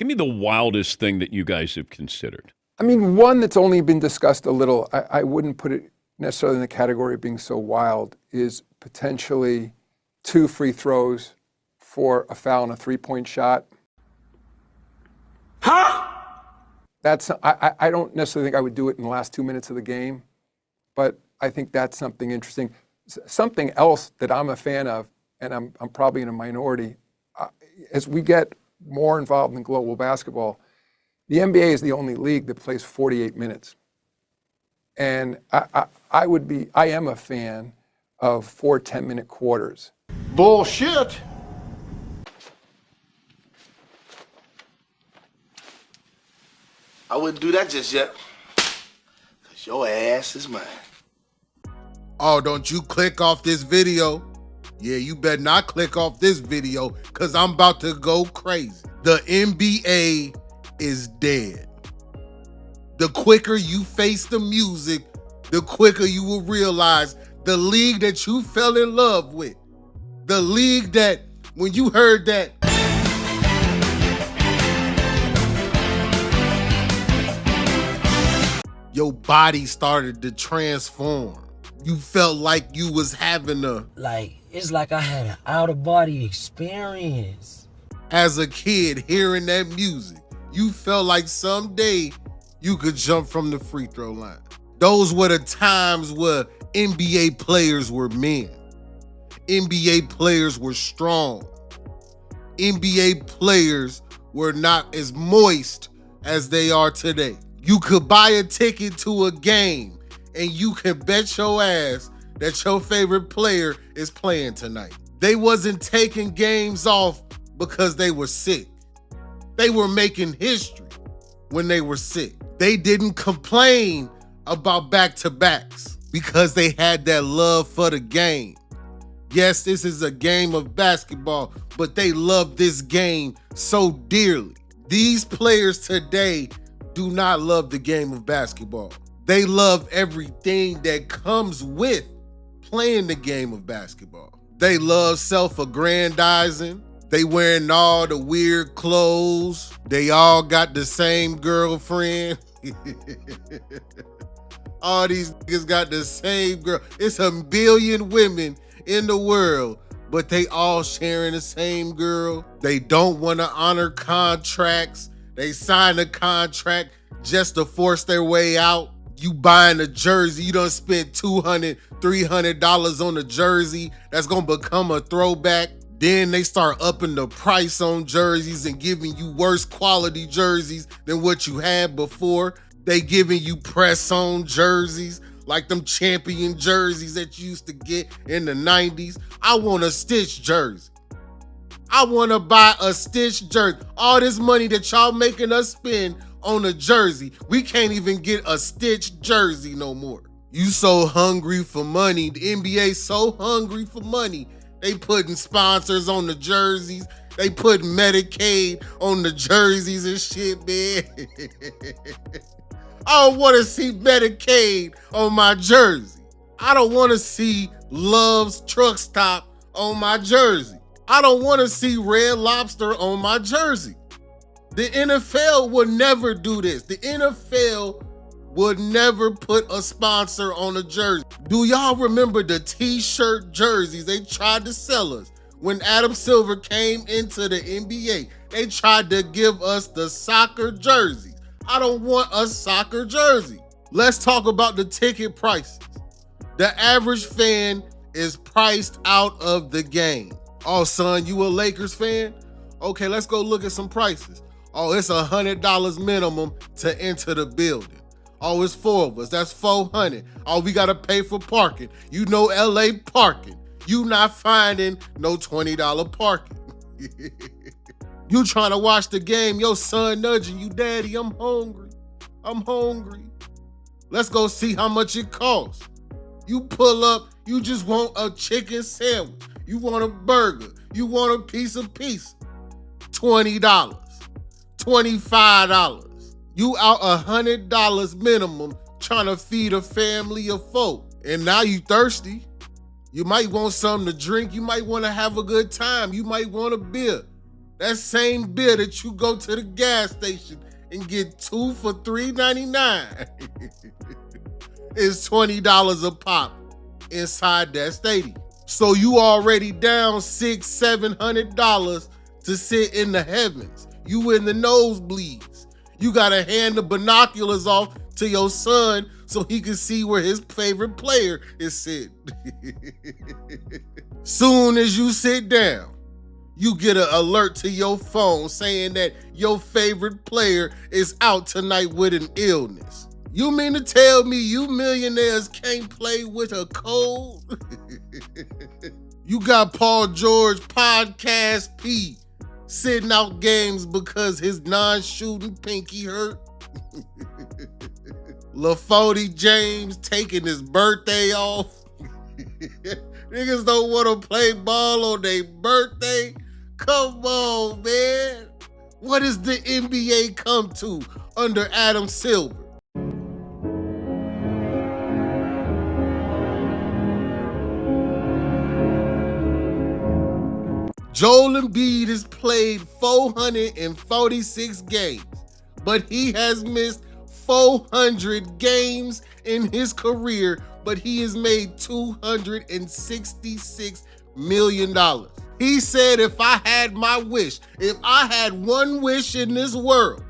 Give me the wildest thing that you guys have considered. I mean, one that's only been discussed a little, I wouldn't put it necessarily in the category of being so wild, is potentially 2 free throws for a foul and a three-point shot. Huh? I don't necessarily think I would do it in the last 2 minutes of the game, but I think that's something interesting. Something else that I'm a fan of, and I'm probably in a minority, as we get more involved in global basketball, the NBA is the only league that plays 48 minutes. And I am a fan of 4 10-minute quarters. Bullshit. I wouldn't do that just yet. Cause your ass is mine. Oh, don't you click off this video. Yeah, you better not click off this video because I'm about to go crazy. The NBA is dead. The quicker you face the music, the quicker you will realize the league that you fell in love with. The league that, when you heard that, your body started to transform. You felt like you was having it's like I had an out-of-body experience. As a kid, hearing that music, you felt like someday you could jump from the free throw line. Those were the times where NBA players were men. NBA players were strong. NBA players were not as moist as they are today. You could buy a ticket to a game and you can bet your ass that your favorite player is playing tonight. They wasn't taking games off because they were sick. They were making history when they were sick. They didn't complain about back-to-backs because they had that love for the game. Yes, this is a game of basketball, but they love this game so dearly. These players today do not love the game of basketball. They love everything that comes with playing the game of basketball. They love self-aggrandizing. They wearing all the weird clothes. They all got the same girlfriend. All these niggas got the same girl. It's a billion women in the world, but they all sharing the same girl. They don't want to honor contracts. They sign a contract just to force their way out. You buying a jersey, you done spent $200, $300 on a jersey that's gonna become a throwback. Then they start upping the price on jerseys and giving you worse quality jerseys than what you had before. They giving you press-on jerseys, like them champion jerseys that you used to get in the 90s. I want a stitch jersey. I want to buy a stitch jersey. All this money that y'all making us spend on a jersey, we can't even get a stitch jersey no more. You so hungry for money. The NBA so hungry for money. They putting sponsors on the jerseys. They put Medicaid on the jerseys and shit, man. I don't want to see Medicaid on my jersey. I don't want to see Love's Truck Stop on my jersey. I don't want to see Red Lobster on my jersey. The NFL would never do this. The NFL would never put a sponsor on a jersey. Do y'all remember the t-shirt jerseys they tried to sell us? When Adam Silver came into the NBA, they tried to give us the soccer jerseys. I don't want a soccer jersey. Let's talk about the ticket prices. The average fan is priced out of the game. Oh, son, you a Lakers fan? Okay, let's go look at some prices. Oh, it's $100 minimum to enter the building. Oh, it's 4 of us. That's $400. Oh, we got to pay for parking. You know LA parking. You not finding no $20 parking. You trying to watch the game, your son nudging you, Daddy, I'm hungry. I'm hungry. Let's go see how much it costs. You pull up, you just want a chicken sandwich. You want a burger. You want a piece of pizza. $20, $25. You out $100 minimum trying to feed a family of 4. And now you thirsty. You might want something to drink. You might want to have a good time. You might want a beer. That same beer that you go to the gas station and get 2 for $3.99 is $20 a pop inside that stadium. So you already down $600-700 to sit in the heavens. You in the nosebleeds. You gotta hand the binoculars off to your son so he can see where his favorite player is sitting. Soon as you sit down, you get an alert to your phone saying that your favorite player is out tonight with an illness. You mean to tell me you millionaires can't play with a cold? You got Paul George Podcast P sitting out games because his non-shooting pinky hurt. LeBron James taking his birthday off. Niggas don't want to play ball on their birthday. Come on, man. What does the NBA come to under Adam Silver? Joel Embiid has played 446 games, but he has missed 400 games in his career, but he has made $266 million. He said, if I had my wish, if I had one wish in this world,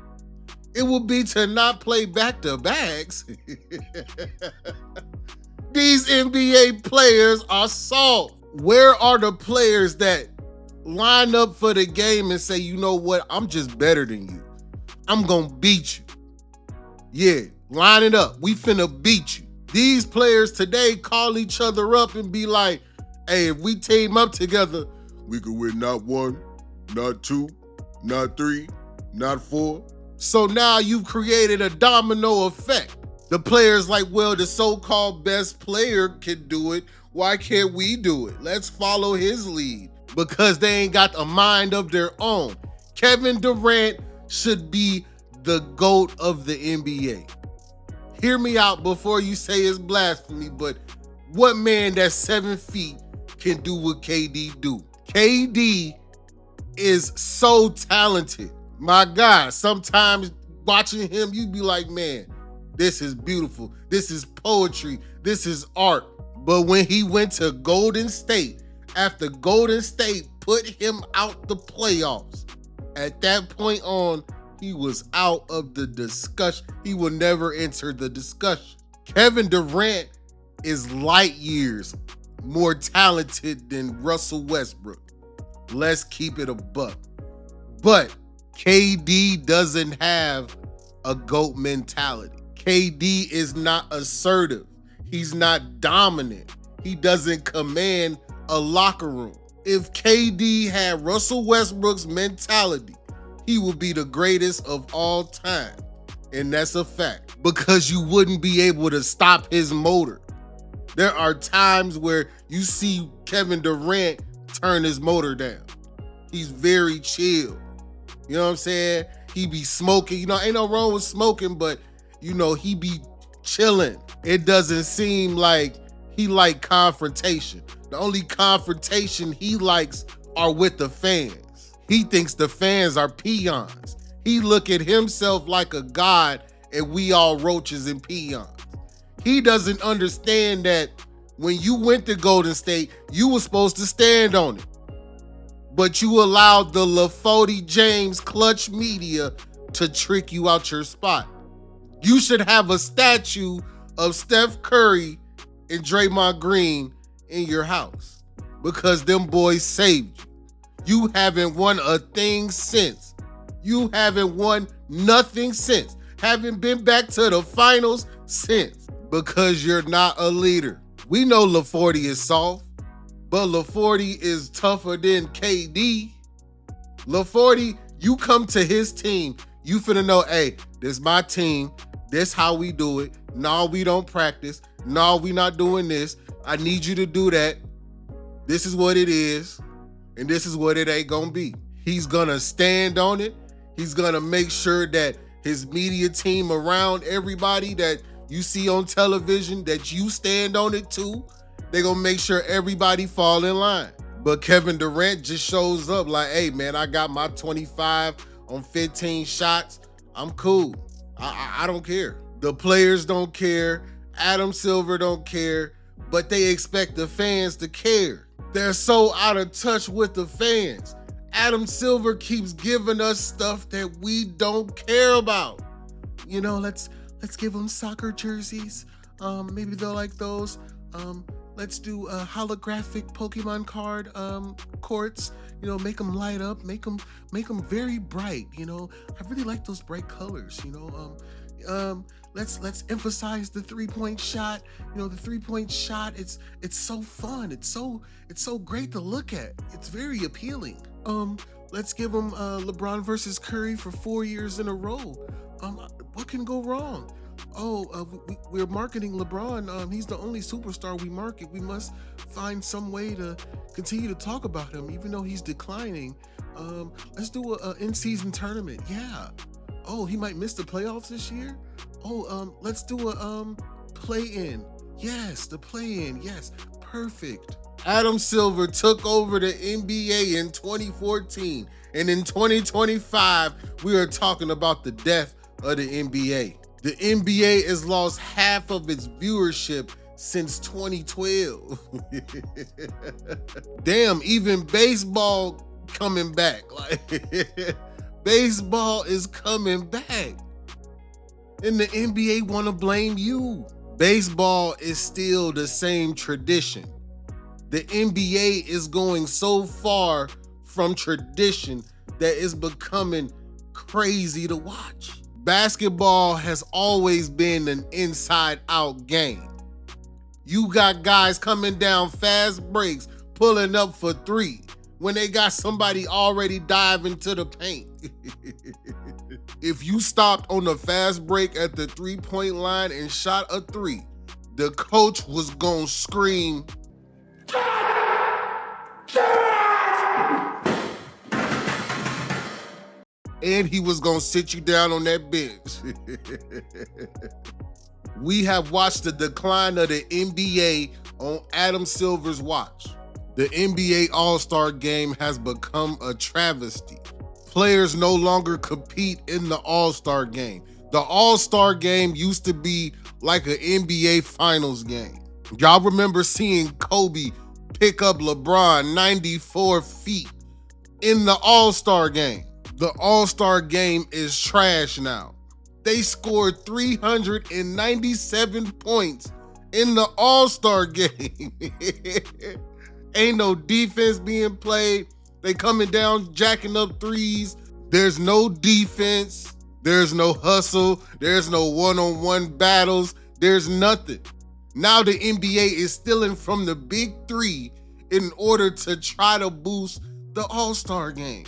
it would be to not play back-to-backs. These NBA players are soft. Where are the players that line up for the game and say, you know what, I'm just better than you. I'm gonna beat you. Yeah, line it up. We finna beat you. These players today call each other up and be like, hey, if we team up together, we could win not 1, not 2, not 3, not 4. So now you've created a domino effect. The player's like, well, the so-called best player can do it. Why can't we do it? Let's follow his lead. Because they ain't got a mind of their own. Kevin Durant should be the GOAT of the NBA. Hear me out before you say it's blasphemy, but what man that's 7 feet can do what KD do? KD is so talented. My God, sometimes watching him, you be like, man, this is beautiful. This is poetry. This is art. But when he went to Golden State, after Golden State put him out the playoffs, at that point on, he was out of the discussion. He will never enter the discussion. Kevin Durant is light years more talented than Russell Westbrook. Let's keep it a buck. But KD doesn't have a GOAT mentality. KD is not assertive. He's not dominant. He doesn't command a locker room. If KD had Russell Westbrook's mentality, he would be the greatest of all time. And that's a fact, because you wouldn't be able to stop his motor. There are times where you see Kevin Durant turn his motor down. He's very chill. You know what I'm saying? He be smoking. You know, ain't no wrong with smoking, but you know, he be chilling. It doesn't seem like he like confrontation. The only confrontation he likes are with the fans. He thinks the fans are peons. He look at himself like a god and we all roaches and peons. He doesn't understand that when you went to Golden State, you were supposed to stand on it. But you allowed the LeBron James clutch media to trick you out your spot. You should have a statue of Steph Curry and Draymond Green in your house because them boys saved you. You haven't won a thing since. You haven't won nothing since. Haven't been back to the finals since because you're not a leader. We know LaForty is soft, but LaForty is tougher than KD. LaForty, you come to his team, you finna know, hey, this my team. This how we do it. No, we don't practice. No, we not doing this. I need you to do that. This is what it is, and this is what it ain't gonna be. He's gonna stand on it. He's gonna make sure that his media team around everybody that you see on television, that you stand on it too, they're gonna make sure everybody fall in line. But Kevin Durant just shows up like, hey, man, I got my 25 on 15 shots. I'm cool. I don't care. The players don't care. Adam Silver don't care. But they expect the fans to care. They're so out of touch with the fans. Adam Silver keeps giving us stuff that we don't care about. You know, let's give them soccer jerseys. Maybe they'll like those. Let's do holographic Pokemon card courts. You know, make them light up, make them very bright. You know, I really like those bright colors. You know, let's emphasize the 3-point shot. You know, the 3-point shot. It's so fun. It's so great to look at. It's very appealing. Let's give them LeBron versus Curry for 4 years in a row. What can go wrong? We're marketing LeBron. He's the only superstar we market. We must find some way to continue to talk about him, even though he's declining. Let's do a in-season tournament. Yeah. Oh, he might miss the playoffs this year. Let's do a play-in. Yes, the play-in. Yes, perfect. Adam Silver took over the NBA in 2014, and in 2025, we are talking about the death of the NBA. The NBA has lost half of its viewership since 2012. Damn, even baseball coming back. Like, baseball is coming back. And the NBA want to blame you. Baseball is still the same tradition. The NBA is going so far from tradition that it's becoming crazy to watch. Basketball has always been an inside-out game. You got guys coming down fast breaks, pulling up for 3, when they got somebody already diving to the paint. If you stopped on the fast break at the 3-point line and shot a 3, the coach was gonna scream, and he was gonna sit you down on that bench. We have watched the decline of the NBA on Adam Silver's watch. The NBA All-Star Game has become a travesty. Players no longer compete in the All-Star Game. The All-Star Game used to be like an NBA Finals game. Y'all remember seeing Kobe pick up LeBron 94 feet in the All-Star Game. The All-Star Game is trash now. They scored 397 points in the All-Star Game. Ain't no defense being played. They coming down, jacking up threes. There's no defense. There's no hustle. There's no one-on-one battles. There's nothing. Now the NBA is stealing from the big 3 in order to try to boost the All-Star Game.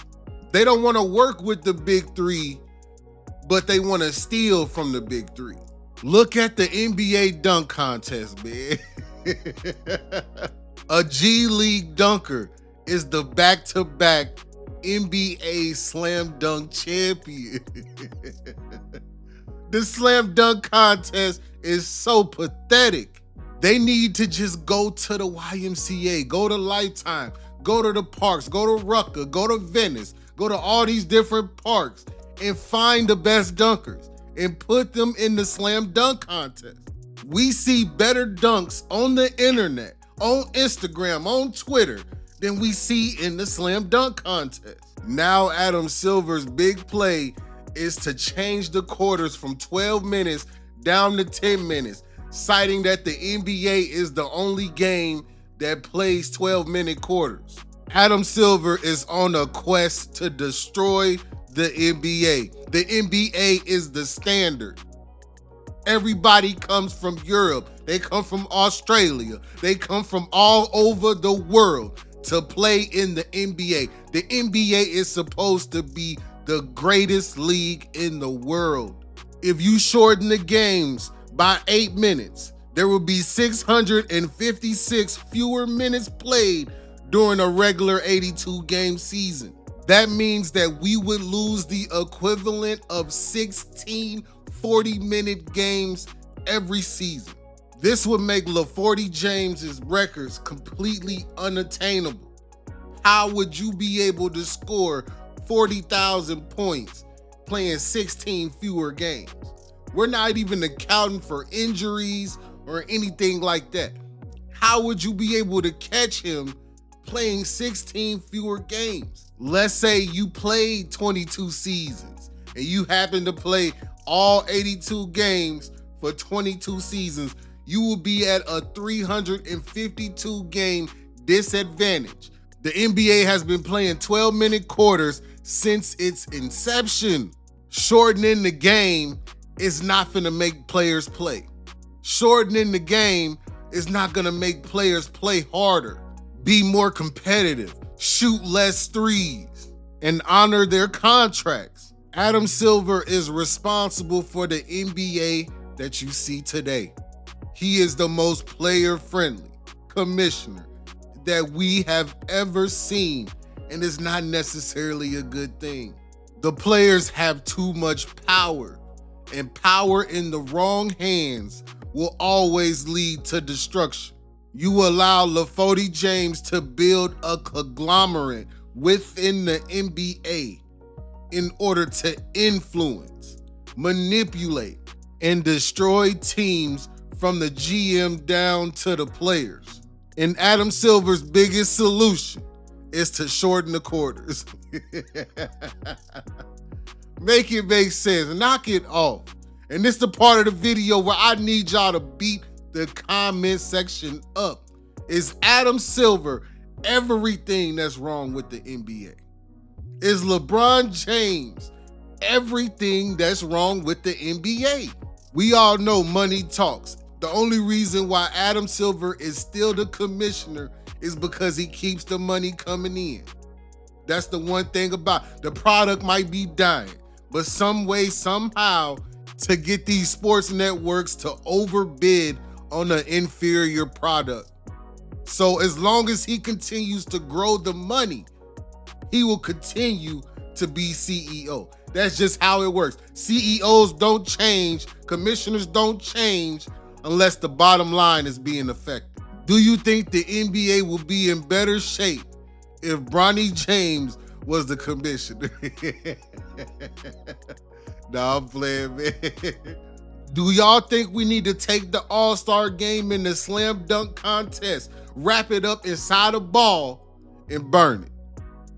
They don't want to work with the big 3, but they want to steal from the big 3. Look at the NBA dunk contest, man. A G League dunker is the back-to-back NBA slam dunk champion. The slam dunk contest is so pathetic. They need to just go to the YMCA, go to Lifetime, go to the parks, go to Rucker, go to Venice, go to all these different parks and find the best dunkers and put them in the slam dunk contest. We see better dunks on the internet, on Instagram, on Twitter, than we see in the slam dunk contest. Now Adam Silver's big play is to change the quarters from 12 minutes down to 10 minutes, citing that the NBA is the only game that plays 12-minute quarters. Adam Silver is on a quest to destroy the NBA. The NBA is the standard. Everybody comes from Europe. They come from Australia. They come from all over the world to play in the NBA. The NBA is supposed to be the greatest league in the world. If you shorten the games by 8 minutes, there will be 656 fewer minutes played during a regular 82-game season. That means that we would lose the equivalent of 16 40-minute games every season. This would make LeBron James's records completely unattainable. How would you be able to score 40,000 points playing 16 fewer games? We're not even accounting for injuries or anything like that. How would you be able to catch him playing 16 fewer games? Let's say you played 22 seasons and you happen to play all 82 games for 22 seasons. You will be at a 352 game disadvantage. The NBA has been playing 12-minute quarters since its inception. Shortening the game is not gonna make players play. Shortening the game is not gonna make players play harder, be more competitive, shoot less threes, and honor their contracts. Adam Silver is responsible for the NBA that you see today. He is the most player-friendly commissioner that we have ever seen, and it's not necessarily a good thing. The players have too much power, and power in the wrong hands will always lead to destruction. You allow LeBron James to build a conglomerate within the NBA in order to influence, manipulate, and destroy teams from the GM down to the players. And Adam Silver's biggest solution is to shorten the quarters. Make it make sense, knock it off. And this is the part of the video where I need y'all to beat the comment section up. Is Adam Silver everything that's wrong with the NBA? Is LeBron James everything that's wrong with the NBA? We all know money talks. The only reason why Adam Silver is still the commissioner is because he keeps the money coming in. That's the one thing about the product might be dying, but some way, somehow, to get these sports networks to overbid on an inferior product. So as long as he continues to grow the money, he will continue to be CEO. That's just how it works. CEOs don't change, commissioners don't change unless the bottom line is being affected. Do you think the NBA will be in better shape if Bronny James was the commissioner? Nah, I'm playing, man. Do y'all think we need to take the All-Star game in the slam dunk contest, wrap it up inside a ball, and burn it?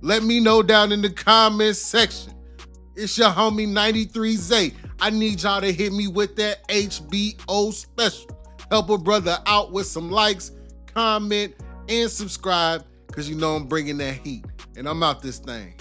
Let me know down in the comments section. It's your homie 93 Zay. I need y'all to hit me with that HBO special. Help a brother out with some likes, comment, and subscribe, because you know I'm bringing that heat. And I'm out this thing.